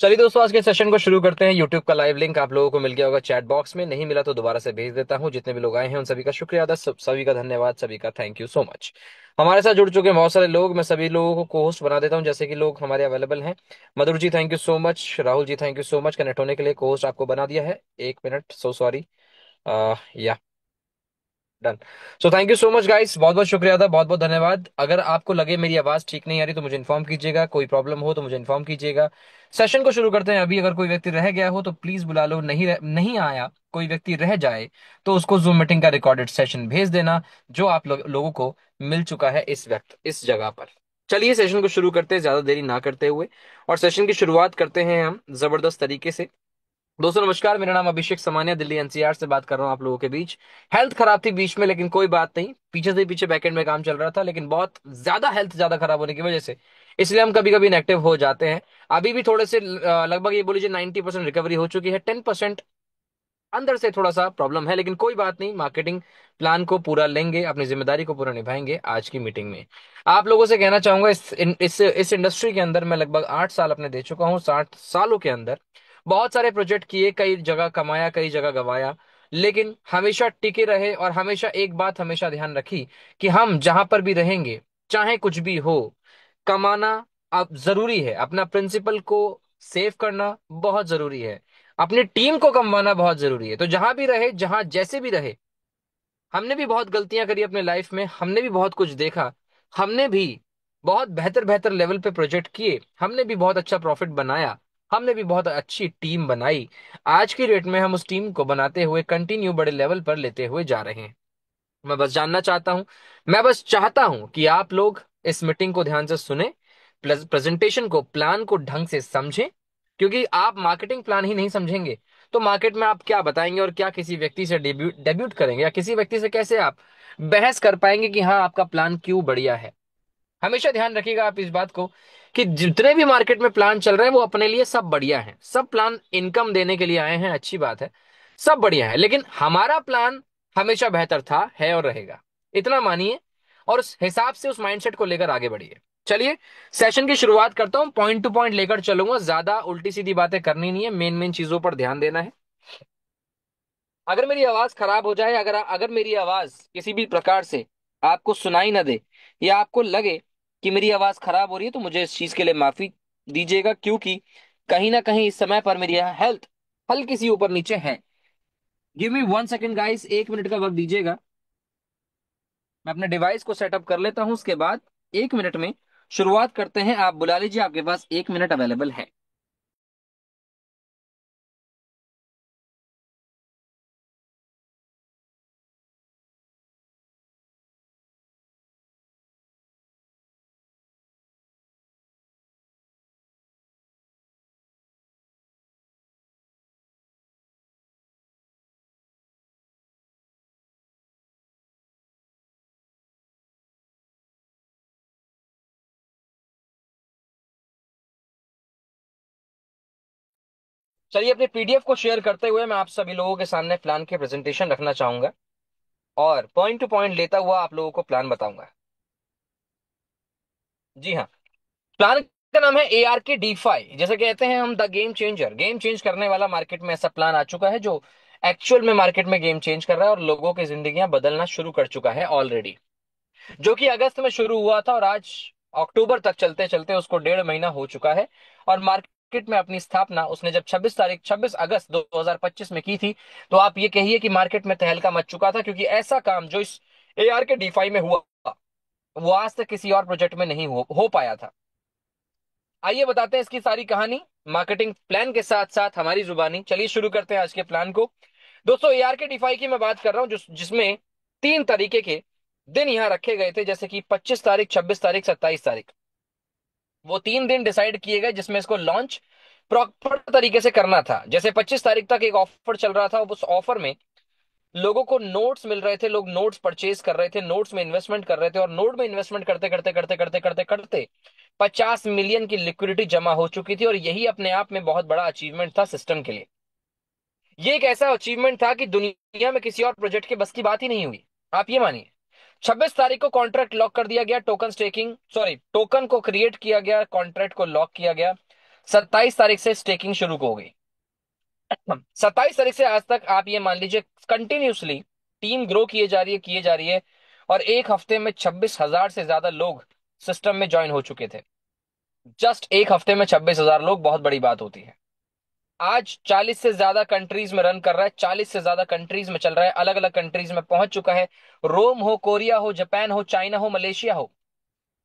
चलिए दोस्तों, आज के सेशन को शुरू करते हैं। यूट्यूब का लाइव लिंक आप लोगों को मिल गया होगा चैट बॉक्स में, नहीं मिला तो दोबारा से भेज देता हूं। जितने भी लोग आए हैं उन सभी का शुक्रिया अदा, सभी का धन्यवाद, सभी का थैंक यू सो मच। हमारे साथ जुड़ चुके हैं बहुत सारे लोग। मैं सभी लोगों को को होस्ट बना देता हूं जैसे कि लोग हमारे अवेलेबल हैं। Madhur ji thank you so much, Rahul ji thank you so much, connect होने के लिए। को होस्ट आपको बना दिया है, 1 मिनट, सो सॉरी। या done. So thank you so much guys, बहुत बहुत शुक्रिया था, बहुत बहुत धन्यवाद। अगर आपको लगे मेरी आवाज ठीक नहीं आ रही तो मुझे इन्फॉर्म कीजिएगा, कोई प्रॉब्लम हो तो मुझे इन्फॉर्म कीजिएगा। सेशन को शुरू करते हैं अभी। अगर कोई व्यक्ति रह गया हो तो प्लीज बुला लो, नहीं आया कोई व्यक्ति रह जाए तो उसको जूम मीटिंग का रिकॉर्डेड सेशन भेज देना, जो आप लोगों को मिल चुका है इस वक्त इस जगह पर। चलिए सेशन को शुरू करते हैं ज्यादा देरी ना करते हुए, और सेशन की शुरुआत करते हैं हम जबरदस्त तरीके से। दोस्तों नमस्कार, मेरा नाम अभिषेक समानिया, दिल्ली एनसीआर से बात कर रहा हूँ आप लोगों के बीच। हेल्थ खराब थी बीच में, लेकिन कोई बात नहीं, पीछे से पीछे बैकएंड में काम चल रहा था, लेकिन बहुत ज्यादा हेल्थ ज्यादा खराब होने की वजह से इसलिए हम कभी कभी इनएक्टिव हो जाते हैं। अभी भी थोड़े से लगभग ये बोल लीजिए 90% रिकवरी हो चुकी है, 10% अंदर से थोड़ा सा प्रॉब्लम है, लेकिन कोई बात नहीं। मार्केटिंग प्लान को पूरा लेंगे, अपनी जिम्मेदारी को पूरा निभाएंगे। आज की मीटिंग में आप लोगों से कहना चाहूंगा, इस इंडस्ट्री के अंदर मैं लगभग 8 साल अपने दे चुका हूँ। 60 सालों के अंदर बहुत सारे प्रोजेक्ट किए, कई जगह कमाया, कई जगह गवाया, लेकिन हमेशा टिके रहे। और हमेशा एक बात हमेशा ध्यान रखी कि हम जहां पर भी रहेंगे, चाहे कुछ भी हो, कमाना अब जरूरी है। अपना प्रिंसिपल को सेव करना बहुत जरूरी है। अपनी टीम को कमवाना बहुत जरूरी है। तो जहां भी रहे, जहां जैसे भी रहे, हमने भी बहुत गलतियां करी अपने लाइफ में, हमने भी बहुत कुछ देखा, हमने भी बहुत बेहतर बेहतर लेवल पे प्रोजेक्ट किए, हमने भी बहुत अच्छा प्रॉफिट बनाया, हमने भी बहुत अच्छी टीम बनाई। आज की डेट में हम उस टीम को बनाते हुए कंटिन्यू बड़े लेवल पर लेते हुए जा रहे हैं। मैं बस जानना चाहता हूं, मैं बस चाहता हूं कि आप लोग इस मीटिंग को ध्यान से सुने, प्रेजेंटेशन को, प्लान को ढंग से समझें। क्योंकि आप मार्केटिंग प्लान ही नहीं समझेंगे तो मार्केट में आप क्या बताएंगे, और क्या किसी व्यक्ति से डेब्यूट डेब्यूट करेंगे, या किसी व्यक्ति से कैसे आप बहस कर पाएंगे कि हाँ आपका प्लान क्यों बढ़िया है। हमेशा ध्यान रखिएगा आप इस बात को कि जितने भी मार्केट में प्लान चल रहे हैं वो अपने लिए सब बढ़िया है। सब प्लान इनकम देने के लिए आए हैं, अच्छी बात है, सब बढ़िया है, लेकिन हमारा प्लान हमेशा बेहतर था, है और रहेगा। इतना मानिए और उस हिसाब से उस माइंडसेट को लेकर आगे बढ़िए। चलिए सेशन की शुरुआत करता हूं, पॉइंट टू पॉइंट लेकर चलूंगा, ज्यादा उल्टी सीधी बातें करनी नहीं है, मेन मेन चीजों पर ध्यान देना है। अगर मेरी आवाज खराब हो जाए, अगर अगर मेरी आवाज किसी भी प्रकार से आपको सुनाई ना दे, या आपको लगे कि मेरी आवाज खराब हो रही है, तो मुझे इस चीज के लिए माफी दीजिएगा, क्योंकि कहीं ना कहीं इस समय पर मेरी हेल्थ हल्की सी ऊपर नीचे है। Give me 1 second guys, 1 minute का वक्त दीजिएगा। मैं अपने डिवाइस को सेटअप कर लेता हूं, उसके बाद 1 मिनट में शुरुआत करते हैं। आप बुला लीजिए, आपके पास 1 मिनट अवेलेबल है। चलिए, अपने पीडीएफ को शेयर करते हुए मैं आप सभी लोगों के सामने प्लान के प्रेजेंटेशन रखना चाहूंगा, और पॉइंट टू पॉइंट लेता हुआ आप लोगों को प्लान बताऊंगा। जी हाँ, प्लान का नाम है ARK-D5। जैसे कहते हैं हम the game changer, game change करने वाला मार्केट में ऐसा प्लान आ चुका है जो एक्चुअल में मार्केट में गेम चेंज कर रहा है और लोगों की जिंदगियां बदलना शुरू कर चुका है ऑलरेडी। जो कि अगस्त में शुरू हुआ था और आज अक्टूबर तक चलते चलते उसको 1.5 महीना हो चुका है। और मार्केट में अपनी स्थापना उसने जब 26 अगस्त 2025 में की थी, तो आप ये कहिए कि मार्केट में तहलका मच चुका था, क्योंकि ऐसा काम जो इस ARK-D5 में हुआ वो आज तक किसी और प्रोजेक्ट में नहीं हो पाया था। आइए बताते हैं इसकी सारी कहानी, मार्केटिंग प्लान के साथ साथ हमारी जुबानी। चलिए शुरू करते हैं आज के प्लान को। दोस्तों ARK-D5 की मैं बात कर रहा हूं, जिसमें 3 तरीके के दिन यहां रखे गए थे, जैसे कि 25 तारीख, 26 तारीख, 27 तारीख। वो 3 दिन डिसाइड किए गए जिसमें इसको लॉन्च प्रॉपर तरीके से करना था। जैसे 25 तारीख तक एक ऑफर चल रहा था, उस ऑफर में लोगों को नोट्स मिल रहे थे, लोग नोट्स परचेज कर रहे थे, नोट्स में इन्वेस्टमेंट कर रहे थे, और नोट में इन्वेस्टमेंट करते करते करते करते करते करते 50 मिलियन की लिक्विडिटी जमा हो चुकी थी। और यही अपने आप में बहुत बड़ा अचीवमेंट था सिस्टम के लिए। ये एक ऐसा अचीवमेंट था कि दुनिया में किसी और प्रोजेक्ट के बस की बात ही नहीं हुई। आप ये मानिए, 26 तारीख को कॉन्ट्रैक्ट लॉक कर दिया गया, टोकन स्टेकिंग, सॉरी, टोकन को क्रिएट किया गया, कॉन्ट्रैक्ट को लॉक किया गया। 27 तारीख से स्टेकिंग शुरू हो गई। 27 तारीख से आज तक आप ये मान लीजिए कंटिन्यूसली टीम ग्रो किए जा रही है, किए जा रही है। और एक हफ्ते में 26,000 से ज्यादा लोग सिस्टम में ज्वाइन हो चुके थे। जस्ट एक हफ्ते में 26,000 लोग, बहुत बड़ी बात होती है। आज 40 से ज्यादा कंट्रीज में रन कर रहा है, 40 से ज्यादा कंट्रीज में चल रहा है, अलग अलग कंट्रीज में पहुंच चुका है। रोम हो, कोरिया हो, जापान हो, चाइना हो, मलेशिया हो,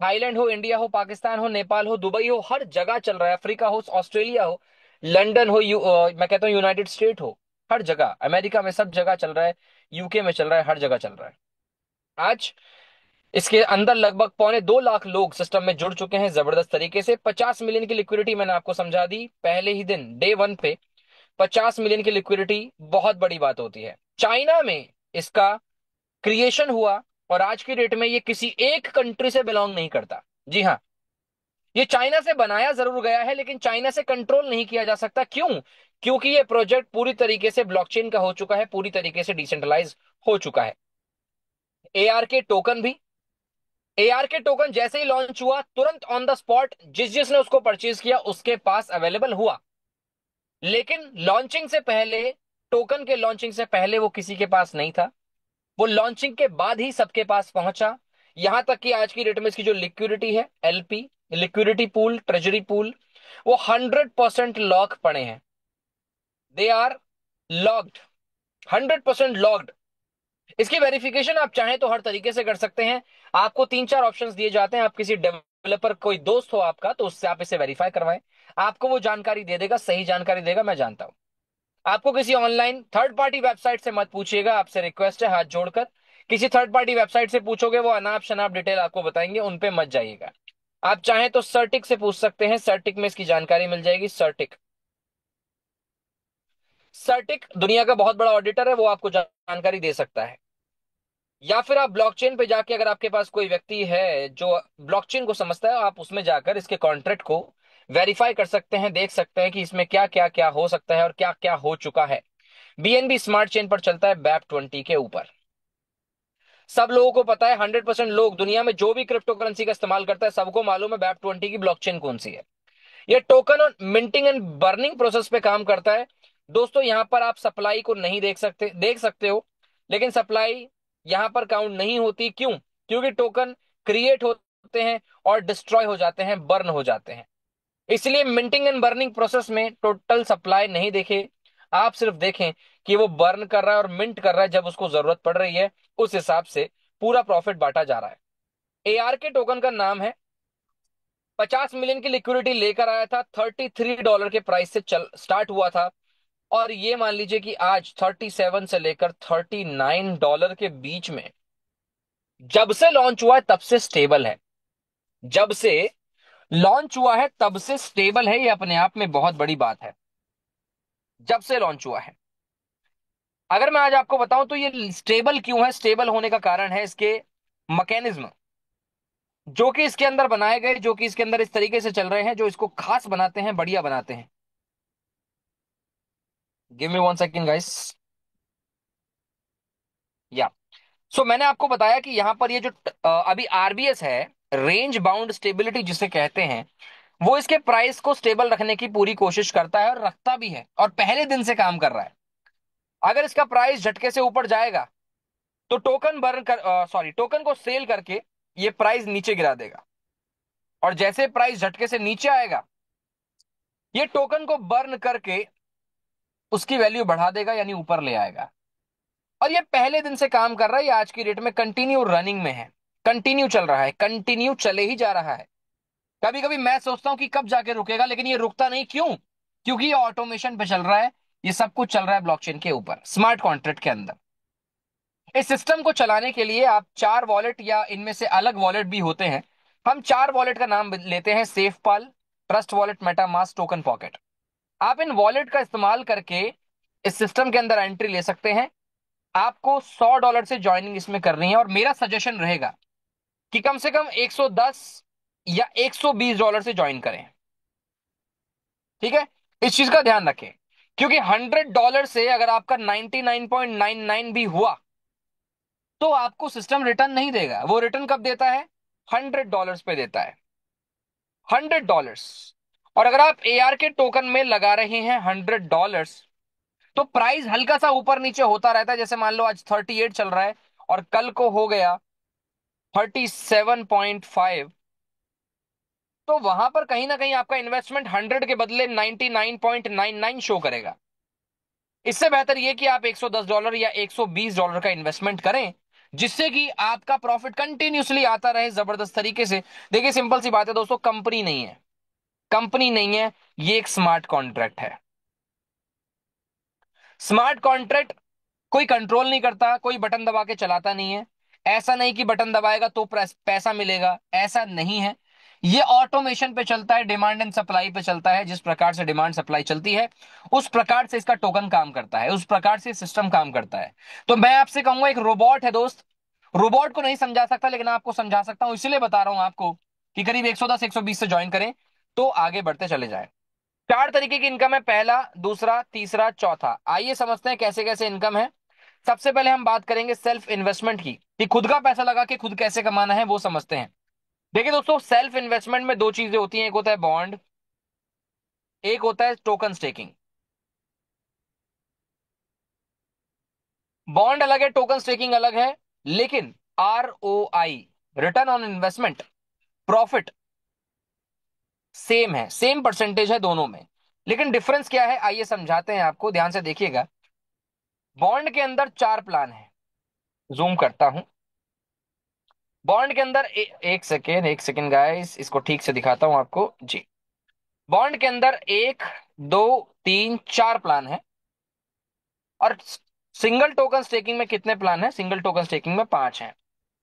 थाईलैंड हो, इंडिया हो, पाकिस्तान हो, नेपाल हो, दुबई हो, हर जगह चल रहा है। अफ्रीका हो, ऑस्ट्रेलिया हो, लंदन हो, मैं कहता हूँ यूनाइटेड स्टेट हो, हर जगह, अमेरिका में सब जगह चल रहा है, यूके में चल रहा है, हर जगह चल रहा है। आज इसके अंदर लगभग 2.25 लाख लोग सिस्टम में जुड़ चुके हैं जबरदस्त तरीके से। 50 मिलियन की लिक्विडिटी मैंने आपको समझा दी पहले ही दिन, डे वन पे। 50 मिलियन की लिक्विडिटी बहुत बड़ी बात होती है। चाइना में इसका क्रिएशन हुआ, और आज की डेट में ये किसी एक कंट्री से बिलोंग नहीं करता। जी हाँ, ये चाइना से बनाया जरूर गया है, लेकिन चाइना से कंट्रोल नहीं किया जा सकता। क्यों? क्योंकि ये प्रोजेक्ट पूरी तरीके से ब्लॉकचेन का हो चुका है, पूरी तरीके से डिसेंट्रलाइज हो चुका है। एआर के टोकन भी, एआर के टोकन जैसे ही लॉन्च हुआ, तुरंत ऑन द स्पॉट जिसने उसको परचेज किया उसके पास अवेलेबल हुआ। लेकिन लॉन्चिंग से पहले, टोकन के लॉन्चिंग से पहले वो किसी के पास नहीं था। वो लॉन्चिंग के बाद ही सबके पास पहुंचा। यहां तक कि आज की डेट में इसकी जो लिक्विडिटी है, LP, liquidity pool, treasury pool, वो 100% लॉक पड़े हैं। They are locked, 100% locked. इसकी वेरिफिकेशन आप चाहें तो हर तरीके से कर सकते हैं। आपको तीन चार ऑप्शंस दिए जाते हैं। आप किसी डेवलपर, कोई दोस्त हो आपका, तो उससे आप इसे वेरीफाई करवाएं। आपको वो जानकारी दे देगा, सही जानकारी देगा, मैं जानता हूं। आपको किसी ऑनलाइन थर्ड पार्टी वेबसाइट से मत पूछिएगा, आपसे रिक्वेस्ट है हाथ जोड़कर। किसी थर्ड पार्टी वेबसाइट से पूछोगे, वो अनाप शनाप डिटेल आपको बताएंगे, उन पे मत जाइएगा। आप चाहें तो सर्टिक से पूछ सकते हैं, सर्टिक में इसकी जानकारी मिल जाएगी। सर्टिक, सर्टिक दुनिया का बहुत बड़ा ऑडिटर है, वो आपको जानकारी दे सकता है। या फिर आप ब्लॉकचेन पे जाके, अगर आपके पास कोई व्यक्ति है जो ब्लॉकचेन को समझता है, आप उसमें जाकर इसके कॉन्ट्रैक्ट को वेरीफाई कर सकते हैं, देख सकते हैं कि इसमें क्या क्या क्या हो सकता है और क्या क्या हो चुका है। बीएनबी स्मार्ट चेन पर चलता है, बैप 20 के ऊपर। सब लोगों को पता है, 100% लोग दुनिया में जो भी क्रिप्टो करेंसी का इस्तेमाल करता है, सबको मालूम है बैप 20 की ब्लॉकचेन कौन सी है। ये टोकन और मिंटिंग एंड बर्निंग प्रोसेस पे काम करता है। दोस्तों, यहां पर आप सप्लाई को नहीं देख सकते, देख सकते हो, लेकिन सप्लाई यहां पर काउंट नहीं होती। क्यों? क्योंकि टोकन क्रिएट होते हैं और डिस्ट्रॉय हो जाते हैं, बर्न हो जाते हैं। इसलिए मिंटिंग एंड बर्निंग प्रोसेस में टोटल सप्लाई नहीं देखे, आप सिर्फ देखें कि वो बर्न कर रहा है और मिंट कर रहा है जब उसको जरूरत पड़ रही है, उस हिसाब से पूरा प्रॉफिट बांटा जा रहा है। एआर के टोकन का नाम है, 50 मिलियन की लिक्विडिटी लेकर आया था, $33 के प्राइस से चल स्टार्ट हुआ था। और ये मान लीजिए कि आज 37 से लेकर $39 के बीच में, जब से लॉन्च हुआ है तब से स्टेबल है। जब से लॉन्च हुआ है तब से स्टेबल है, ये अपने आप में बहुत बड़ी बात है। जब से लॉन्च हुआ है, अगर मैं आज आपको बताऊं तो ये स्टेबल क्यों है, स्टेबल होने का कारण है इसके मैकेनिज्म, जो कि इसके अंदर बनाए गए, जो कि इसके अंदर इस तरीके से चल रहे हैं, जो इसको खास बनाते हैं, बढ़िया बनाते हैं। Give me 1 second guys. या सो मैंने आपको बताया कि यहां पर ये जो अभी आरबीएस है, रेंज बाउंड स्टेबिलिटी जिसे कहते हैं, वो इसके प्राइस को स्टेबल रखने की पूरी कोशिश करता है और रखता भी है, और पहले दिन से काम कर रहा है। अगर इसका प्राइस झटके से ऊपर जाएगा तो टोकन बर्न कर, सॉरी, टोकन को सेल करके ये प्राइस नीचे गिरा देगा। और जैसे प्राइस झटके से नीचे आएगा, ये टोकन को बर्न करके उसकी वैल्यू बढ़ा देगा, यानी ऊपर ले आएगा। और ये पहले दिन से काम कर रहा है, ये आज की डेट में कंटिन्यू रनिंग में है, कंटिन्यू चल रहा है, कंटिन्यू चले ही जा रहा है। कभी कभी मैं सोचता हूं कि कब जाके रुकेगा, लेकिन ये रुकता नहीं। क्यों? क्योंकि ये ऑटोमेशन पे चल रहा है, ये सब कुछ चल रहा है ब्लॉकचेन के ऊपर, स्मार्ट कॉन्ट्रैक्ट के अंदर। इस सिस्टम को चलाने के लिए आप चार वॉलेट, या इनमें से अलग वॉलेट भी होते हैं, हम चार वॉलेट का नाम लेते हैं: SafePal, Trust Wallet, MetaMask, Token Pocket. आप इन वॉलेट का इस्तेमाल करके इस सिस्टम के अंदर एंट्री ले सकते हैं। आपको $100 से ज्वाइनिंग इसमें करनी है, और मेरा सजेशन रहेगा कि कम से कम 110 या $120 से ज्वाइन करें। ठीक है, इस चीज का ध्यान रखें, क्योंकि $100 से अगर आपका 99.99 भी हुआ तो आपको सिस्टम रिटर्न नहीं देगा। वो रिटर्न कब देता है? $100 पे देता है, $100। और अगर आप एआर के टोकन में लगा रहे हैं $100, तो प्राइस हल्का सा ऊपर नीचे होता रहता है। जैसे मान लो आज 38 चल रहा है और कल को हो गया 37.5, तो वहां पर कहीं ना कहीं आपका इन्वेस्टमेंट 100 के बदले 99.99 शो करेगा। इससे बेहतर यह कि आप $110 या $120 का इन्वेस्टमेंट करें, जिससे कि आपका प्रॉफिट कंटिन्यूसली आता रहे जबरदस्त तरीके से। देखिए सिंपल सी बात है दोस्तों, कंपनी नहीं है, कंपनी नहीं है, ये एक स्मार्ट कॉन्ट्रैक्ट है। स्मार्ट कॉन्ट्रैक्ट कोई कंट्रोल नहीं करता, कोई बटन दबा के चलाता नहीं है। ऐसा नहीं कि बटन दबाएगा तो पैसा मिलेगा, ऐसा नहीं है। ये ऑटोमेशन पे चलता है, डिमांड एंड सप्लाई पे चलता है। जिस प्रकार से डिमांड सप्लाई चलती है उस प्रकार से इसका टोकन काम करता है, उस प्रकार से सिस्टम काम करता है। तो मैं आपसे कहूंगा एक रोबोट है दोस्त, रोबोट को नहीं समझा सकता, लेकिन आपको समझा सकता हूं, इसलिए बता रहा हूं आपको कि करीब 110 120 से ज्वाइन करें तो आगे बढ़ते चले जाएं। चार तरीके की इनकम है, पहला, दूसरा, तीसरा, चौथा। आइए समझते हैं कैसे कैसे इनकम है। सबसे पहले हम बात करेंगे सेल्फ इन्वेस्टमेंट की, कि खुद का पैसा लगा के खुद कैसे कमाना है वो समझते हैं। देखिए दोस्तों, सेल्फ इन्वेस्टमेंट में दो चीजें होती हैं, एक होता है बॉन्ड, एक होता है टोकन स्टेकिंग। बॉन्ड अलग है, टोकन स्टेकिंग अलग है, लेकिन ROI, return on investment, profit same है, सेम परसेंटेज है दोनों में। लेकिन डिफरेंस क्या है आइए समझाते हैं आपको, ध्यान से देखिएगा। बॉन्ड के अंदर चार प्लान है, जूम करता हूं। बॉन्ड के अंदर एक सेकेंड, एक सेकेंड गाइस, इसको ठीक से दिखाता हूं आपको जी। बॉन्ड के अंदर एक, दो, तीन, चार प्लान है। और सिंगल टोकन स्टेकिंग में कितने प्लान है? सिंगल टोकन स्टेकिंग में पांच हैं।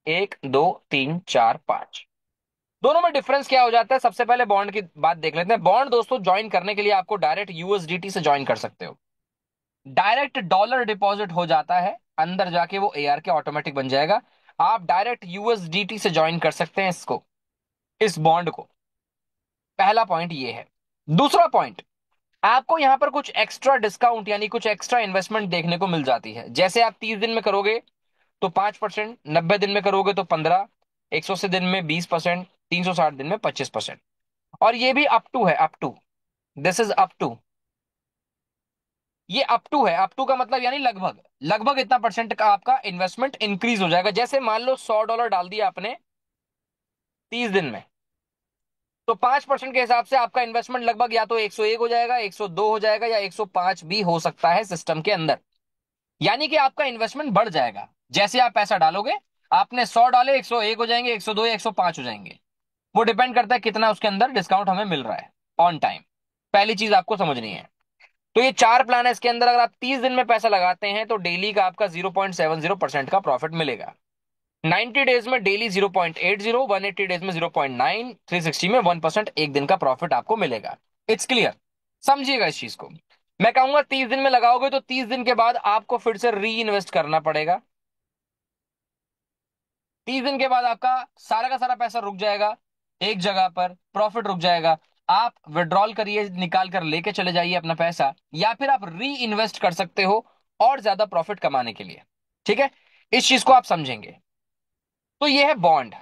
एक, दो, तीन, चार, पांच। दोनों में डिफरेंस क्या हो जाता है? सबसे पहले बॉन्ड की बात देख लेते हैं। बॉन्ड दोस्तों ज्वाइन करने के लिए आपको डायरेक्ट यूएसडीटी से ज्वाइन कर सकते हो। डायरेक्ट डॉलर डिपॉजिट हो जाता है, अंदर जाके वो एआर के ऑटोमेटिक बन जाएगा। आप डायरेक्ट यूएसडीटी से ज्वाइन कर सकते हैं इसको, इस बॉन्ड को। पहला पॉइंट ये है। दूसरा पॉइंट, आपको यहां पर कुछ एक्स्ट्रा डिस्काउंट यानी कुछ एक्स्ट्रा इन्वेस्टमेंट देखने को मिल जाती है। जैसे आप 30 दिन में करोगे तो 5%, 90 दिन में करोगे तो 15, 180 दिन में 20%, 360 दिन में 25%। और ये भी अप टू है, up to, this is up to. ये अप टू है, अप टू का मतलब यानी लगभग लगभग इतना परसेंट का आपका इन्वेस्टमेंट इंक्रीज हो जाएगा। जैसे मान लो $100 डाल दिया आपने 30 दिन में, तो 5% के हिसाब से आपका इन्वेस्टमेंट लगभग या तो 101 हो जाएगा, 102 हो जाएगा, या 105 भी हो सकता है सिस्टम के अंदर। यानी कि आपका इन्वेस्टमेंट बढ़ जाएगा। जैसे आप पैसा डालोगे, आपने 100 डाले, 101 हो जाएंगे, 102 या 105 हो जाएंगे। वो डिपेंड करता है कितना उसके अंदर डिस्काउंट हमें मिल रहा है ऑन टाइम। पहली चीज आपको समझनी है। तो ये चार प्लान है, इसके अंदर अगर आप 30 दिन में पैसा लगाते हैं तो डेली का आपका 0.70% का प्रॉफिट मिलेगा। 90 डेज में डेली 0.80, 180 डेज में 0.9, 360 में 1%, एक दिन का प्रॉफिट आपको मिलेगा। इट्स क्लियर, समझिएगा इस चीज को। मैं कहूंगा 30 दिन में लगाओगे तो 30 दिन के बाद आपको फिर से री इन्वेस्ट करना पड़ेगा। 30 दिन के बाद आपका सारा का सारा पैसा रुक जाएगा एक जगह पर, प्रॉफिट रुक जाएगा। आप विड्रॉल करिए, निकाल कर लेके चले जाइए अपना पैसा, या फिर आप री इन्वेस्ट कर सकते हो और ज्यादा प्रॉफिट कमाने के लिए। ठीक है, इस चीज को आप समझेंगे। तो ये है बॉन्ड।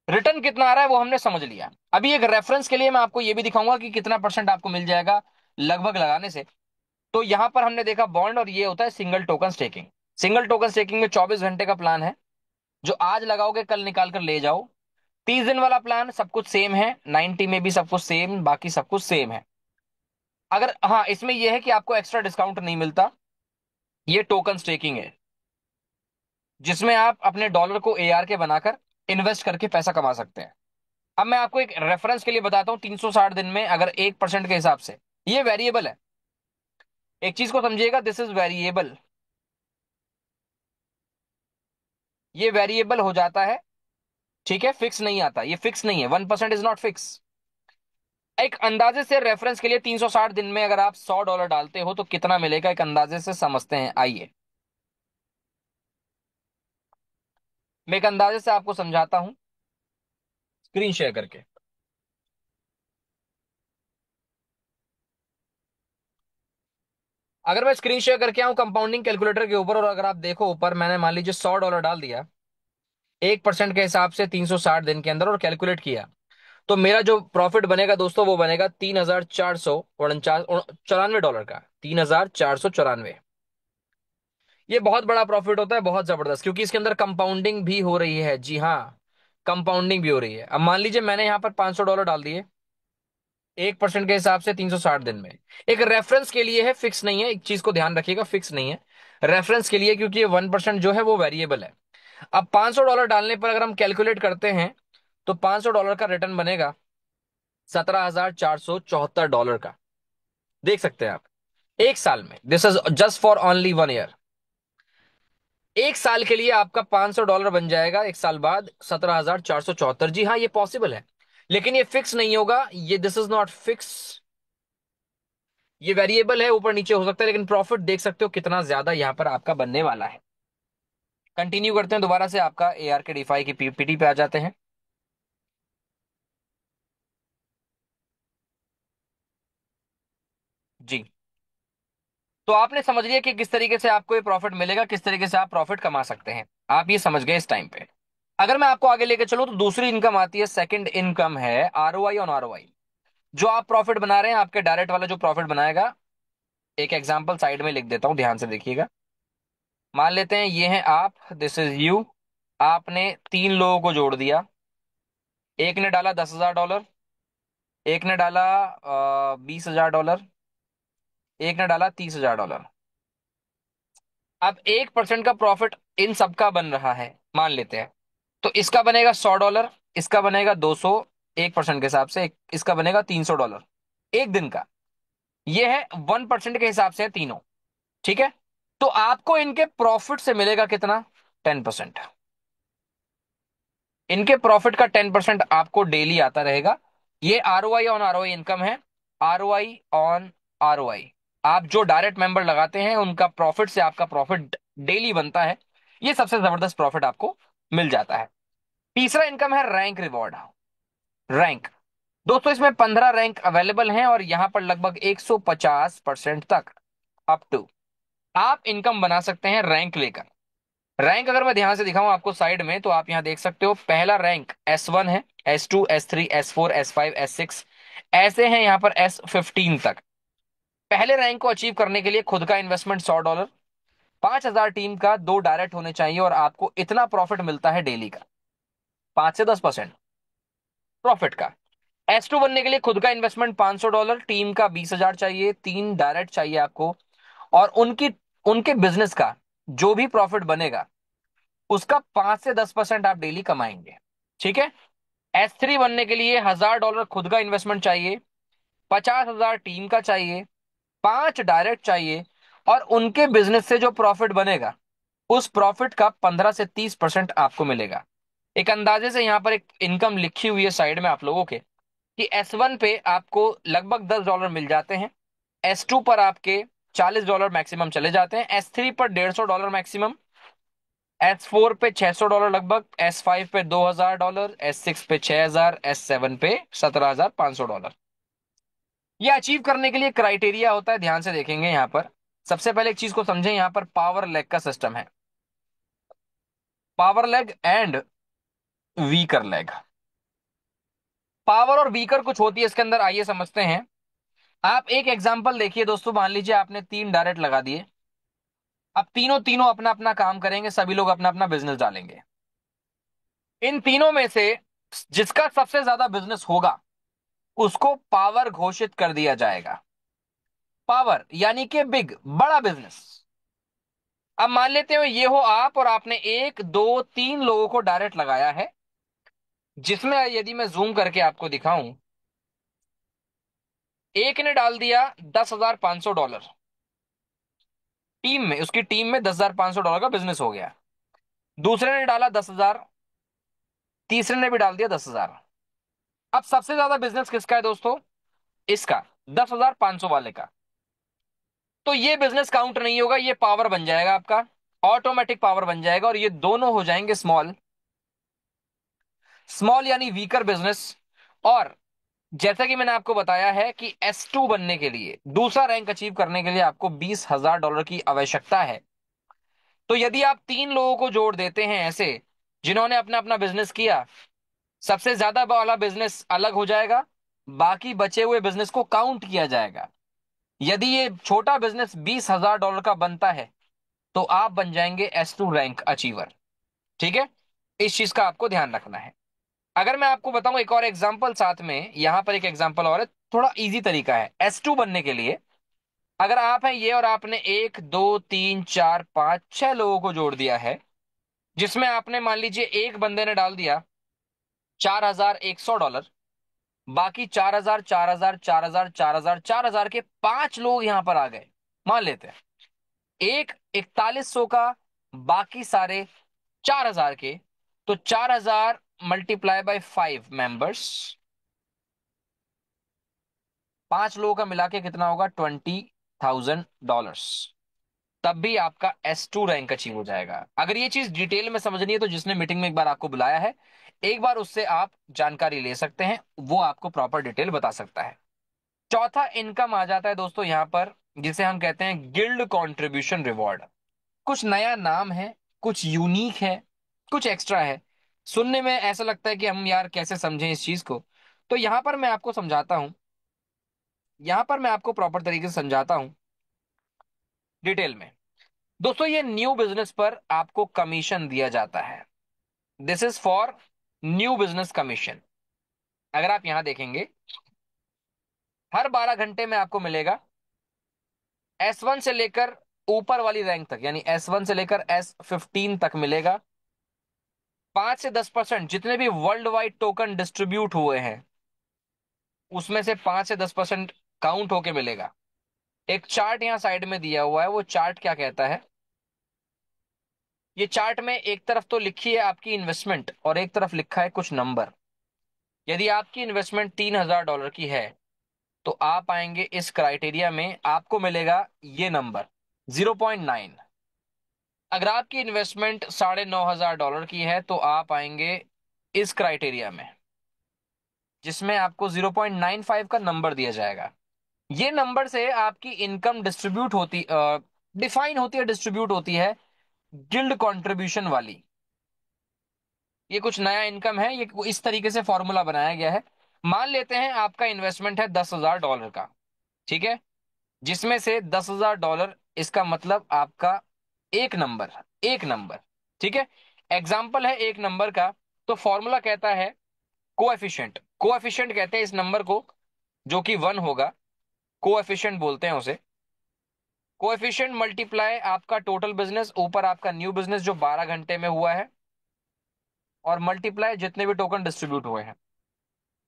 रिटर्न कितना आ रहा है वो हमने समझ लिया। अभी एक रेफरेंस के लिए मैं आपको ये भी दिखाऊंगा कि कितना परसेंट आपको मिल जाएगा लगभग लगाने से। तो यहां पर हमने देखा बॉन्ड, और ये होता है single token staking. Single token staking में 24 घंटे का प्लान है, जो आज लगाओगे कल निकाल कर ले जाओ। 30 दिन वाला प्लान सब कुछ सेम है, 90 में भी सब कुछ सेम, बाकी सब कुछ सेम है। अगर हाँ, इसमें यह है कि आपको एक्स्ट्रा डिस्काउंट नहीं मिलता। ये टोकन स्टेकिंग है, जिसमें आप अपने डॉलर को एआर के बनाकर इन्वेस्ट करके पैसा कमा सकते हैं। अब मैं आपको एक रेफरेंस के लिए बताता हूं, 360 दिन में अगर 1% के हिसाब से, ये वेरिएबल है। एक चीज को समझिएगा, दिस इज वेरिएबल। ये वेरिएबल हो जाता है, ठीक है, फिक्स नहीं आता, ये फिक्स नहीं है। 1% इज नॉट फिक्स। एक अंदाजे से रेफरेंस के लिए 360 दिन में अगर आप $100 डालते हो तो कितना मिलेगा, एक अंदाजे से समझते हैं। आइए मैं एक अंदाजे से आपको समझाता हूं, स्क्रीन शेयर करके। अगर मैं स्क्रीन शेयर करके आऊं कंपाउंडिंग कैलकुलेटर के ऊपर, और अगर आप देखो ऊपर मैंने मान लीजिए $100 डाल दिया 1% के हिसाब से 360 दिन के अंदर और कैलकुलेट किया, तो मेरा जो प्रॉफिट बनेगा दोस्तों वो बनेगा 3,449 डॉलर का, 3,494। ये बहुत बड़ा प्रॉफिट होता है, बहुत जबरदस्त, क्योंकि इसके अंदर कंपाउंडिंग भी हो रही है। जी हाँ, कंपाउंडिंग भी हो रही है। अब मान लीजिए मैंने यहाँ पर $500 डाल दिए, 1% के हिसाब से 360 दिन में। एक रेफरेंस के लिए है, फिक्स नहीं है, एक चीज को ध्यान रखिएगा, फिक्स नहीं है, रेफरेंस के लिए, क्योंकि ये 1% जो है वो वेरिएबल है। अब $500 डालने पर अगर हम कैलकुलेट करते हैं तो $500 का रिटर्न बनेगा $17,474 का। देख सकते हैं आप, एक साल में, this is just for only 1 year. एक साल के लिए आपका $500 बन जाएगा, एक साल बाद 17,474। जी हाँ, ये पॉसिबल है, लेकिन ये फिक्स नहीं होगा, ये दिस इज नॉट फिक्स, ये वेरिएबल है, ऊपर नीचे हो सकता है, लेकिन प्रॉफिट देख सकते हो कितना ज्यादा यहां पर आपका बनने वाला है। कंटिन्यू करते हैं दोबारा से, आपका एआर के डिफाई की पीपीटी पे आ जाते हैं। जी, तो आपने समझ लिया कि किस तरीके से आपको ये प्रॉफिट मिलेगा, किस तरीके से आप प्रॉफिट कमा सकते हैं, आप ये समझ गए इस टाइम पे। अगर मैं आपको आगे लेके चलूं तो दूसरी इनकम आती है, सेकंड इनकम है आरओआई ऑन आरओआई। जो आप प्रॉफिट बना रहे हैं, आपके डायरेक्ट वाला जो प्रॉफिट बनाएगा, एक एग्जांपल साइड में लिख देता हूं, ध्यान से देखिएगा। मान लेते हैं ये है आप, दिस इज यू। आपने 3 लोगों को जोड़ दिया, एक ने डाला $10,000, एक ने डाला $20,000, एक ने डाला $30,000। अब 1% का प्रॉफिट इन सबका बन रहा है, मान लेते हैं। तो इसका बनेगा $100, इसका बनेगा 200, 1% के हिसाब से, इसका बनेगा $300 एक दिन का। ये है 1% के हिसाब से है तीनों, ठीक है। तो आपको इनके प्रॉफिट से मिलेगा कितना? 10%। इनके प्रॉफिट का 10% आपको डेली आता रहेगा। ये आरओआई ऑन आरओआई इनकम है। आरओआई ऑन आरओआई, आप जो डायरेक्ट मेंबर लगाते हैं उनका प्रॉफिट से आपका प्रॉफिट डेली बनता है। ये सबसे जबरदस्त प्रॉफिट आपको मिल जाता है। तीसरा इनकम है रैंक रिवॉर्ड। रैंक, दोस्तों इसमें 15 रैंक अवेलेबल हैं और यहां पर लगभग 150% तक, अप टू, आप इनकम बना सकते हैं रैंक लेकर। रैंक अगर मैं ध्यान से दिखाऊं आपको साइड में, तो आप यहां देख सकते हो, पहला रैंक S1 है, S2, S3, S4, S5, S6, ऐसे हैं यहां पर S15 तक। पहले रैंक को अचीव करने के लिए खुद का इन्वेस्टमेंट $100, 5,000 टीम का, 2 डायरेक्ट होने चाहिए, और आपको इतना प्रॉफिट मिलता है डेली का, 5 से 10% प्रॉफिट का। S2 बनने के लिए खुद का इन्वेस्टमेंट $500, टीम का 20,000 चाहिए, 3 डायरेक्ट चाहिए आपको, और उनकी उनके बिजनेस का जो भी प्रॉफिट बनेगा उसका 5 से 10% आप डेली कमाएंगे, ठीक है। S3 बनने के लिए $1,000 खुद का इन्वेस्टमेंट चाहिए, 50,000 टीम का चाहिए, 5 डायरेक्ट चाहिए, और उनके बिजनेस से जो प्रॉफिट बनेगा उस प्रॉफिट का 15 से 30% आपको मिलेगा। एक अंदाजे से यहां पर एक इनकम लिखी हुई है साइड में आप लोगों के, कि S1 पे आपको लगभग $10 मिल जाते हैं, S2 पर आपके $40 मैक्सिमम चले जाते हैं, S3 पर $150 मैक्सिमम, S4 पे $600 लगभग, S5 पे $2,000, S6 पे 6,000, S7 पे $17,500। ये अचीव करने के लिए क्राइटेरिया होता है, ध्यान से देखेंगे यहां पर। सबसे पहले एक चीज को समझें, यहां पर पावर लेग का सिस्टम है, power leg and weaker leg. Power और वीकर कुछ होती है इसके अंदर, आइए समझते हैं। आप एक एग्जांपल देखिए दोस्तों, मान लीजिए आपने 3 डायरेक्ट लगा दिए। अब तीनों तीनों अपना अपना काम करेंगे, सभी लोग अपना अपना बिजनेस डालेंगे। इन तीनों में से जिसका सबसे ज्यादा बिजनेस होगा उसको पावर घोषित कर दिया जाएगा। पावर यानी कि बिग, बड़ा बिजनेस। अब मान लेते हो ये हो आप, और आपने 1, 2, 3 लोगों को डायरेक्ट लगाया है, जिसमें यदि मैं जूम करके आपको दिखाऊं, एक ने डाल दिया $10,500, टीम में, उसकी टीम में $10,500 का बिजनेस हो गया। दूसरे ने डाला 10,000, तीसरे ने भी डाल दिया 10,000। अब सबसे ज्यादा बिजनेस किसका है दोस्तों? इसका, 10,500 वाले का। तो ये बिजनेस काउंट नहीं होगा, ये पावर बन जाएगा आपका, ऑटोमेटिक पावर बन जाएगा, और ये दोनों हो जाएंगे स्मॉल। स्मॉल यानी वीकर बिजनेस। और जैसा कि मैंने आपको बताया है कि S2 बनने के लिए, दूसरा रैंक अचीव करने के लिए आपको $20,000 की आवश्यकता है। तो यदि आप 3 लोगों को जोड़ देते हैं ऐसे, जिन्होंने अपना अपना बिजनेस किया, सबसे ज्यादा वाला बिजनेस अलग हो जाएगा, बाकी बचे हुए बिजनेस को काउंट किया जाएगा। यदि ये छोटा बिजनेस $20,000 का बनता है तो आप बन जाएंगे S2 रैंक अचीवर। ठीक है, इस चीज का आपको ध्यान रखना है। अगर मैं आपको बताऊं एक और एग्जांपल साथ में, यहां पर एक एग्जांपल और है, थोड़ा इजी तरीका है S2 बनने के लिए। अगर आप हैं ये और आपने 1 2 3 4 5 6 लोगों को जोड़ दिया है, जिसमें आपने मान लीजिए एक बंदे ने डाल दिया $4,100, बाकी 4,000 4,000 4,000 4,000 4,000 के 5 लोग यहां पर आ गए, मान लेते हैं। एक 4100 का, बाकी सारे 4,000 के। तो 4,000 मल्टीप्लाई बाय 5 मेंबर्स, 5 लोगों का मिला के कितना होगा, $20,000। तब भी आपका S2 रैंक अचीव हो जाएगा। अगर ये चीज डिटेल में समझनी है तो जिसने मीटिंग में एक बार आपको बुलाया है, एक बार उससे आप जानकारी ले सकते हैं, वो आपको प्रॉपर डिटेल बता सकता है। चौथा इनकम आ जाता है दोस्तों यहां पर, जिसे हम कहते हैं गिल्ड कंट्रीब्यूशन रिवॉर्ड। कुछ नया नाम है, कुछ यूनिक है, कुछ एक्स्ट्रा है। सुनने में ऐसा लगता है कि हम यार कैसे समझें इस चीज को। तो यहां पर मैं आपको समझाता हूं, यहां पर मैं आपको प्रॉपर तरीके से समझाता हूं डिटेल में। दोस्तों ये न्यू बिजनेस पर आपको कमीशन दिया जाता है। This is for new business commission. अगर आप यहां देखेंगे, हर 12 घंटे में आपको मिलेगा S1 से लेकर ऊपर वाली रैंक तक, यानी S1 से लेकर S15 तक मिलेगा। 5 से 10% जितने भी वर्ल्ड वाइड टोकन डिस्ट्रीब्यूट हुए हैं, उसमें से 5 से 10% काउंट होके मिलेगा। एक चार्ट यहां साइड में दिया हुआ है, वो चार्ट क्या कहता है, ये चार्ट में एक तरफ तो लिखी है आपकी इन्वेस्टमेंट और एक तरफ लिखा है कुछ नंबर। यदि आपकी इन्वेस्टमेंट $3,000 की है तो आप आएंगे इस क्राइटेरिया में, आपको मिलेगा ये नंबर 0.9। अगर आपकी इन्वेस्टमेंट $9,500 की है तो आप आएंगे इस क्राइटेरिया में, जिसमें आपको 0.95 का नंबर दिया जाएगा। ये नंबर से आपकी इनकम डिस्ट्रीब्यूट होती, डिफाइन होती है, डिस्ट्रीब्यूट होती है गिल्ड कंट्रीब्यूशन वाली। ये कुछ नया इनकम है, ये इस तरीके से फॉर्मूला बनाया गया है। मान लेते हैं आपका इन्वेस्टमेंट है $10,000 का, ठीक है, जिसमें से $10,000, इसका मतलब आपका एक नंबर, एक नंबर, ठीक है, एग्जाम्पल है एक नंबर का। तो फॉर्मूला कहता है कोएफिशिएंट, कोएफिशिएंट कहते हैं इस नंबर को, जो कि 1 होगा, कोएफिशिएंट बोलते हैं उसे। कोएफिशिएंट मल्टीप्लाई आपका टोटल बिजनेस, ऊपर आपका न्यू बिजनेस जो 12 घंटे में हुआ है, और मल्टीप्लाई जितने भी टोकन डिस्ट्रीब्यूट हुए हैं।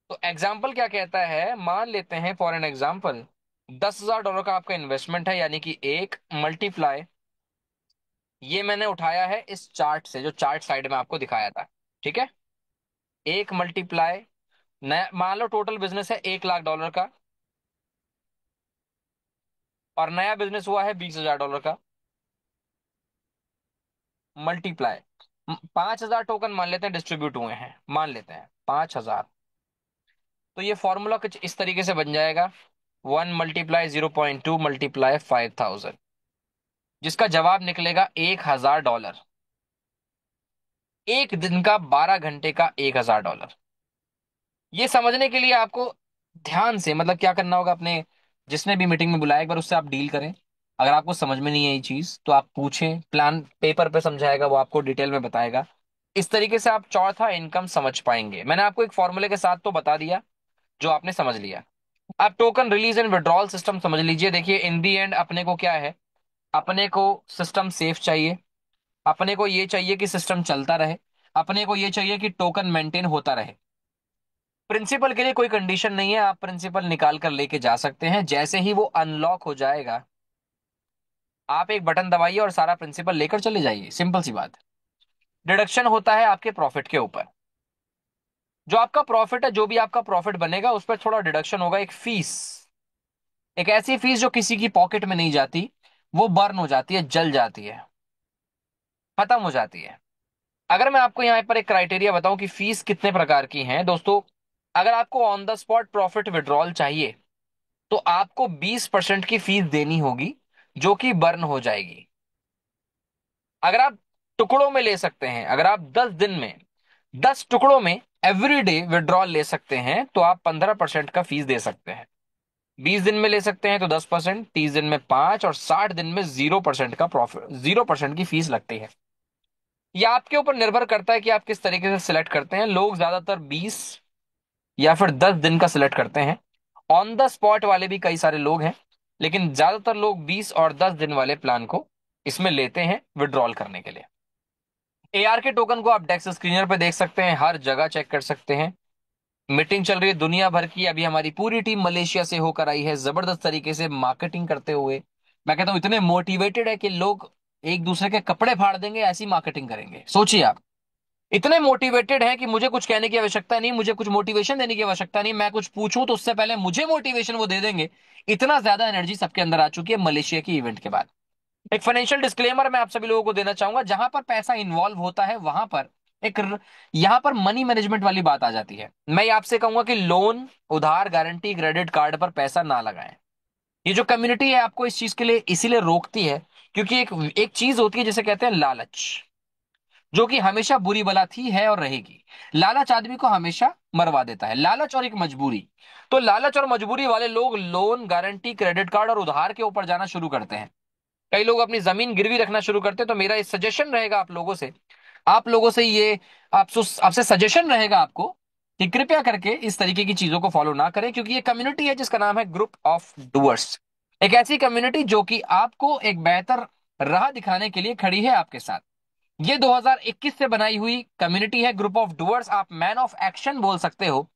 तो एग्जाम्पल क्या कहता है, मान लेते हैं फॉर एन एग्जाम्पल $10,000 का आपका इन्वेस्टमेंट है, यानी कि एक मल्टीप्लाई, ये मैंने उठाया है इस चार्ट से, जो चार्ट साइड में आपको दिखाया था, ठीक है। एक मल्टीप्लाई, नया मान लो टोटल बिजनेस है $1,00,000 का, और नया बिजनेस हुआ है $20,000 का, मल्टीप्लाई 5,000 टोकन मान लेते हैं डिस्ट्रीब्यूट हुए हैं, मान लेते हैं 5,000। तो ये फॉर्मूला कुछ इस तरीके से बन जाएगा, 1 × 0.2 × 5,000, जिसका जवाब निकलेगा $1,000। एक दिन का, 12 घंटे का $1,000। ये समझने के लिए आपको ध्यान से, मतलब क्या करना होगा, अपने जिसने भी मीटिंग में बुलाया एक बार उससे आप डील करें। अगर आपको समझ में नहीं है ये चीज तो आप पूछें, प्लान पेपर पे समझाएगा, वो आपको डिटेल में बताएगा। इस तरीके से आप चौथा इनकम समझ पाएंगे। मैंने आपको एक फॉर्मूले के साथ तो बता दिया, जो आपने समझ लिया। अब token release and withdrawal system समझ लीजिए। देखिए इन दी एंड अपने को क्या है, अपने को सिस्टम सेफ चाहिए, अपने को ये चाहिए कि सिस्टम चलता रहे, अपने को ये चाहिए कि टोकन मेंटेन होता रहे। प्रिंसिपल के लिए कोई कंडीशन नहीं है, आप प्रिंसिपल निकाल कर लेके जा सकते हैं, जैसे ही वो अनलॉक हो जाएगा आप एक बटन दबाइए और सारा प्रिंसिपल लेकर चले जाइए, सिंपल सी बात है। डिडक्शन होता है आपके प्रॉफिट के ऊपर, जो आपका प्रॉफिट है, जो भी आपका प्रॉफिट बनेगा उस पर थोड़ा डिडक्शन होगा, एक फीस, एक ऐसी फीस जो किसी की पॉकेट में नहीं जाती, वो बर्न हो जाती है, जल जाती है, खत्म हो जाती है। अगर मैं आपको यहाँ पर एक क्राइटेरिया बताऊं कि फीस कितने प्रकार की हैं दोस्तों, अगर आपको on the spot profit withdrawal चाहिए तो आपको 20% की फीस देनी होगी, जो कि बर्न हो जाएगी। अगर आप टुकड़ों में ले सकते हैं, अगर आप 10 दिन में 10 टुकड़ों में एवरी डे विड्रॉल ले सकते हैं तो आप 15% का फीस दे सकते हैं। 20 दिन में ले सकते हैं तो 10%, 30 दिन में 5, और 60 दिन में 0% का प्रॉफिट, 0% की फीस लगती है। यह आपके ऊपर निर्भर करता है कि आप किस तरीके से सिलेक्ट करते हैं। लोग ज्यादातर 20 या फिर 10 दिन का सिलेक्ट करते हैं। ऑन द स्पॉट वाले भी कई सारे लोग हैं, लेकिन ज्यादातर लोग 20 और 10 दिन वाले प्लान को इसमें लेते हैं विड्रॉल करने के लिए। एआर के टोकन को आप डेक्स स्क्रीनर पे देख सकते हैं, हर जगह चेक कर सकते हैं। मीटिंग चल रही है दुनिया भर की। अभी हमारी पूरी टीम मलेशिया से होकर आई है, जबरदस्त तरीके से मार्केटिंग करते हुए। मैं कहता हूं इतने मोटिवेटेड है कि लोग एक दूसरे के कपड़े फाड़ देंगे, ऐसी मार्केटिंग करेंगे। सोचिए आप, इतने मोटिवेटेड हैं कि मुझे कुछ कहने की आवश्यकता नहीं, मुझे कुछ मोटिवेशन देने की आवश्यकता नहीं, मैं कुछ पूछूं तो उससे पहले मुझे मोटिवेशन वो दे देंगे। इतना ज्यादा एनर्जी सबके अंदर आ चुकी है मलेशिया की इवेंट के बाद। एक फाइनेंशियल डिस्क्लेमर मैं आप सभी लोगों को देना चाहूंगा, जहां पर पैसा इन्वॉल्व होता है वहां पर एक यहां पर मनी मैनेजमेंट वाली बात आ जाती है। मैं आपसे कहूंगा कि लोन, उधार, गारंटी, क्रेडिट कार्ड पर पैसा ना लगाएं। ये जो कम्युनिटी है आपको इस चीज के लिए इसीलिए रोकती है, क्योंकि एक एक चीज होती है जिसे कहते हैं लालच, जो कि हमेशा बुरी बला थी, है और रहेगी। लालच आदमी को हमेशा मरवा देता है, लालच और एक मजबूरी। तो लालच और मजबूरी वाले लोग लोन, गारंटी, क्रेडिट कार्ड और उधार के ऊपर जाना शुरू करते हैं। कई लोग अपनी जमीन गिरवी रखना शुरू करते हैं। तो मेरा एक सजेशन रहेगा आप लोगों से ये आपसे सजेशन रहेगा आपको कि कृपया करके इस तरीके की चीजों को फॉलो ना करें, क्योंकि ये कम्युनिटी है जिसका नाम है ग्रुप ऑफ डूअर्स। एक ऐसी कम्युनिटी जो कि आपको एक बेहतर राह दिखाने के लिए खड़ी है आपके साथ। ये 2021 से बनाई हुई कम्युनिटी है ग्रुप ऑफ डूअर्स। आप मैन ऑफ एक्शन बोल सकते हो,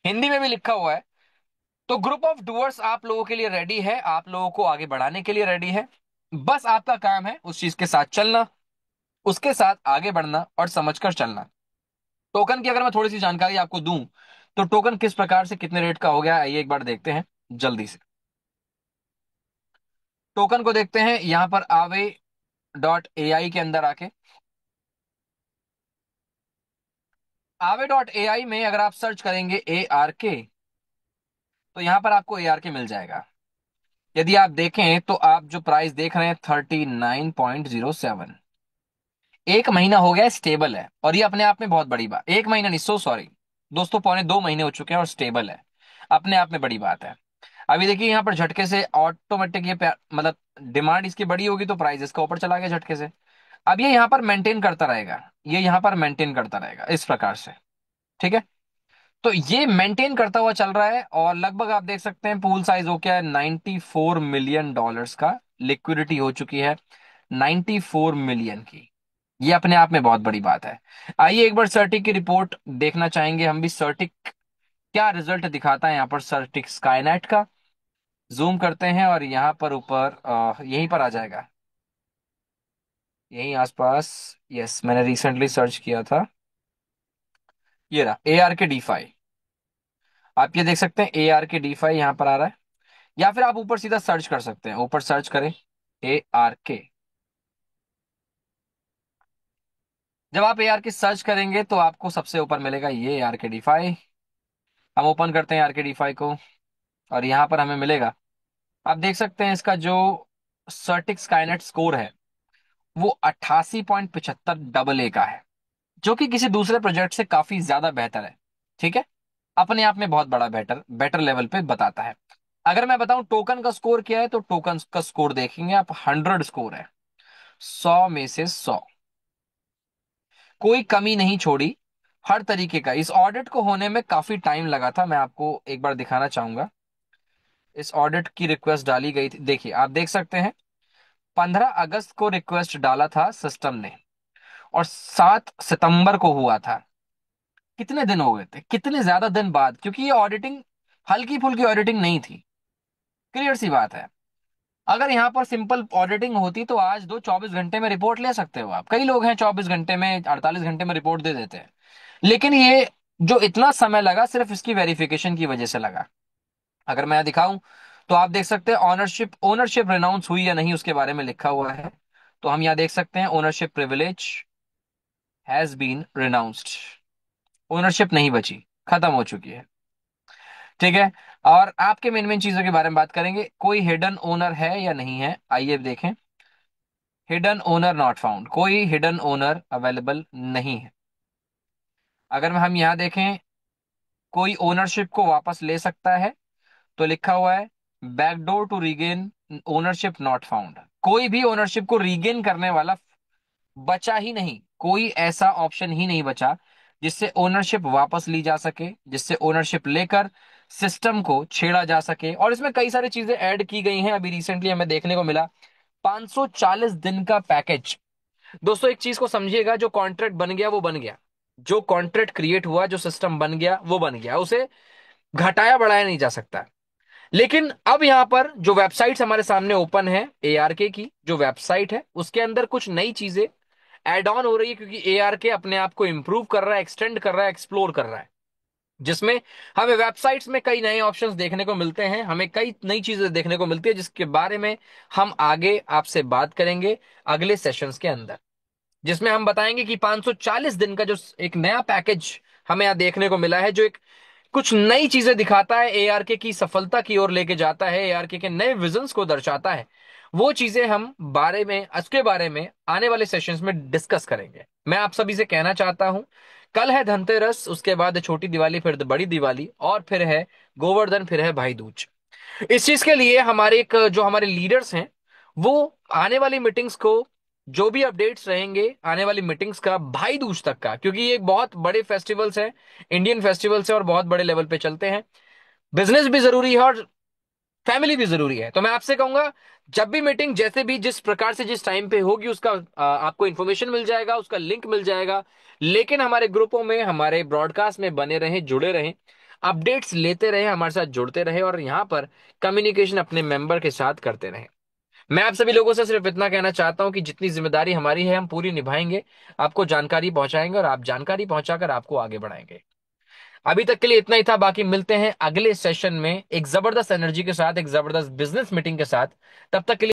हिंदी में भी लिखा हुआ है। तो ग्रुप ऑफ डूअर्स आप लोगों के लिए रेडी है, आप लोगों को आगे बढ़ाने के लिए रेडी है। बस आपका काम है उस चीज के साथ चलना, उसके साथ आगे बढ़ना और समझकर चलना। टोकन की अगर मैं थोड़ी सी जानकारी आपको दूं, तो टोकन किस प्रकार से कितने रेट का हो गया, आइए एक बार देखते हैं जल्दी से। टोकन को देखते हैं यहां पर आवे डॉट ए आई के अंदर आके। आवे डॉट ए आई में अगर आप सर्च करेंगे ARK, तो यहां पर आपको ARK मिल जाएगा। यदि आप देखें तो आप जो प्राइस देख रहे हैं 39.07, एक महीना हो गया स्टेबल है। और ये अपने आप में बहुत बड़ी बात, एक महीना नहीं, सो सॉरी दोस्तों, 2.25 महीने हो चुके हैं और स्टेबल है, अपने आप में बड़ी बात है। अभी देखिए यहाँ पर झटके से ऑटोमेटिक मतलब डिमांड इसकी बड़ी होगी तो प्राइस इसका ऊपर चला गया झटके से। अब ये यहाँ पर मेंटेन करता रहेगा, ये यहाँ पर मेंटेन करता रहेगा इस प्रकार से। ठीक है, तो ये मेंटेन करता हुआ चल रहा है और लगभग आप देख सकते हैं पूल साइज हो गया है $94 मिलियन का। लिक्विडिटी हो चुकी है 94 मिलियन की। ये अपने आप में बहुत बड़ी बात है। आइए एक बार सर्टिक की रिपोर्ट देखना चाहेंगे हम भी, सर्टिक क्या रिजल्ट दिखाता है यहाँ पर। सर्टिक स्काईनेट का जूम करते हैं और यहाँ पर ऊपर यहीं पर आ जाएगा, यहीं आसपास। यस, मैंने रिसेंटली सर्च किया था, ये रहा ARK DeFi। आप ये देख सकते हैं ARK DeFi यहाँ पर आ रहा है, या फिर आप ऊपर सीधा सर्च कर सकते हैं, ऊपर सर्च करें ARK। जब आप ARK सर्च करेंगे तो आपको सबसे ऊपर मिलेगा ये ARK DeFi। हम ओपन करते हैं ARK DeFi को और यहाँ पर हमें मिलेगा, आप देख सकते हैं इसका जो सर्टिक स्काईनेट स्कोर है वो 88.75 AA का है, जो कि किसी दूसरे प्रोजेक्ट से काफी ज्यादा बेहतर है। ठीक है, अपने आप में बहुत बड़ा बेटर बेटर लेवल पे बताता है। अगर मैं बताऊं टोकन का स्कोर क्या है, तो टोकन का स्कोर देखेंगे आप, 100 स्कोर है, 100 में से 100, कोई कमी नहीं छोड़ी, हर तरीके का। इस ऑडिट को होने में काफी टाइम लगा था, मैं आपको एक बार दिखाना चाहूंगा। इस ऑडिट की रिक्वेस्ट डाली गई थी, देखिए आप देख सकते हैं 15 अगस्त को रिक्वेस्ट डाला था सिस्टम ने, और 7 सितंबर को हुआ था। कितने दिन हो गए थे, कितने ज्यादा दिन बाद, क्योंकि ये ऑडिटिंग हल्की फुल्की ऑडिटिंग नहीं थी। क्लियर सी बात है, अगर यहाँ पर सिंपल ऑडिटिंग होती तो आज दो 24 घंटे में रिपोर्ट ले सकते हो आप। कई लोग हैं 24 घंटे में, 48 घंटे में रिपोर्ट दे देते हैं। लेकिन ये जो इतना समय लगा सिर्फ इसकी वेरिफिकेशन की वजह से लगा। अगर मैं दिखाऊं तो आप देख सकते हैं ओनरशिप ओनरशिप रिनाउंस हुई या नहीं उसके बारे में लिखा हुआ है। तो हम यहाँ देख सकते हैं ownership privilege has been renounced, ownership नहीं बची, खत्म हो चुकी है। ठीक है, और आपके मेन मेन चीजों के बारे में बात करेंगे। कोई हिडन ओनर है या नहीं है, आइए देखें। हिडन ओनर नॉट फाउंड, कोई हिडन ओनर अवेलेबल नहीं है। अगर हम यहां देखें, कोई ओनरशिप को वापस ले सकता है, तो लिखा हुआ है backdoor to regain ownership not found. कोई भी ओनरशिप को रीगेन करने वाला बचा ही नहीं, कोई ऐसा ऑप्शन ही नहीं बचा जिससे ओनरशिप वापस ली जा सके, जिससे ओनरशिप लेकर सिस्टम को छेड़ा जा सके। और इसमें कई सारी चीजें ऐड की गई हैं। अभी रिसेंटली हमें देखने को मिला 540 दिन का पैकेज। दोस्तों एक चीज को समझिएगा, जो कॉन्ट्रैक्ट बन गया वो बन गया, जो कॉन्ट्रैक्ट क्रिएट हुआ, जो सिस्टम बन गया वो बन गया, उसे घटाया बढ़ाया नहीं जा सकता। लेकिन अब यहां पर जो वेबसाइट्स हमारे सामने ओपन है, एआरके की जो वेबसाइट है, उसके अंदर कुछ नई चीजें एड ऑन हो रही है, क्योंकि एआरके अपने आप को इंप्रूव कर रहा है, एक्सटेंड कर रहा है, एक्सप्लोर कर रहा है, जिसमें हमें वेबसाइट्स में कई नए ऑप्शंस देखने को मिलते हैं, हमें कई नई चीजें देखने को मिलती है, जिसके बारे में हम आगे आपसे बात करेंगे अगले सेशंस के अंदर, जिसमें हम बताएंगे कि 540 दिन का जो एक नया पैकेज हमें यहाँ देखने को मिला है, जो एक कुछ नई चीजें दिखाता है, एआरके की सफलता की ओर लेके जाता है, एआरके के नए विजन्स को दर्शाता है, वो चीजें हम बारे में उसके बारे में आने वाले सेशंस में डिस्कस करेंगे। मैं आप सभी से कहना चाहता हूं, कल है धनतेरस, उसके बाद है छोटी दिवाली, फिर बड़ी दिवाली, और फिर है गोवर्धन, फिर है भाई दूज। इस चीज के लिए हमारे एक जो हमारे लीडर्स हैं, वो आने वाली मीटिंग्स को, जो भी अपडेट्स रहेंगे आने वाली मीटिंग्स का भाई दूज तक का, क्योंकि ये एक बहुत बड़े फेस्टिवल्स हैं, इंडियन फेस्टिवल्स है और बहुत बड़े लेवल पे चलते हैं, बिजनेस भी जरूरी है और फैमिली भी जरूरी है। तो मैं आपसे कहूंगा, जब भी मीटिंग जैसे भी जिस प्रकार से जिस टाइम पे होगी, उसका आपको इंफॉर्मेशन मिल जाएगा, उसका लिंक मिल जाएगा। लेकिन हमारे ग्रुपों में, हमारे ब्रॉडकास्ट में बने रहें, जुड़े रहें, अपडेट्स लेते रहे, हमारे साथ जुड़ते रहे, और यहाँ पर कम्युनिकेशन अपने मेंबर के साथ करते रहे। मैं आप सभी लोगों से सिर्फ इतना कहना चाहता हूं कि जितनी जिम्मेदारी हमारी है हम पूरी निभाएंगे, आपको जानकारी पहुंचाएंगे और आप जानकारी पहुंचाकर आपको आगे बढ़ाएंगे। अभी तक के लिए इतना ही था, बाकी मिलते हैं अगले सेशन में एक जबरदस्त एनर्जी के साथ, एक जबरदस्त बिजनेस मीटिंग के साथ। तब तक के लिए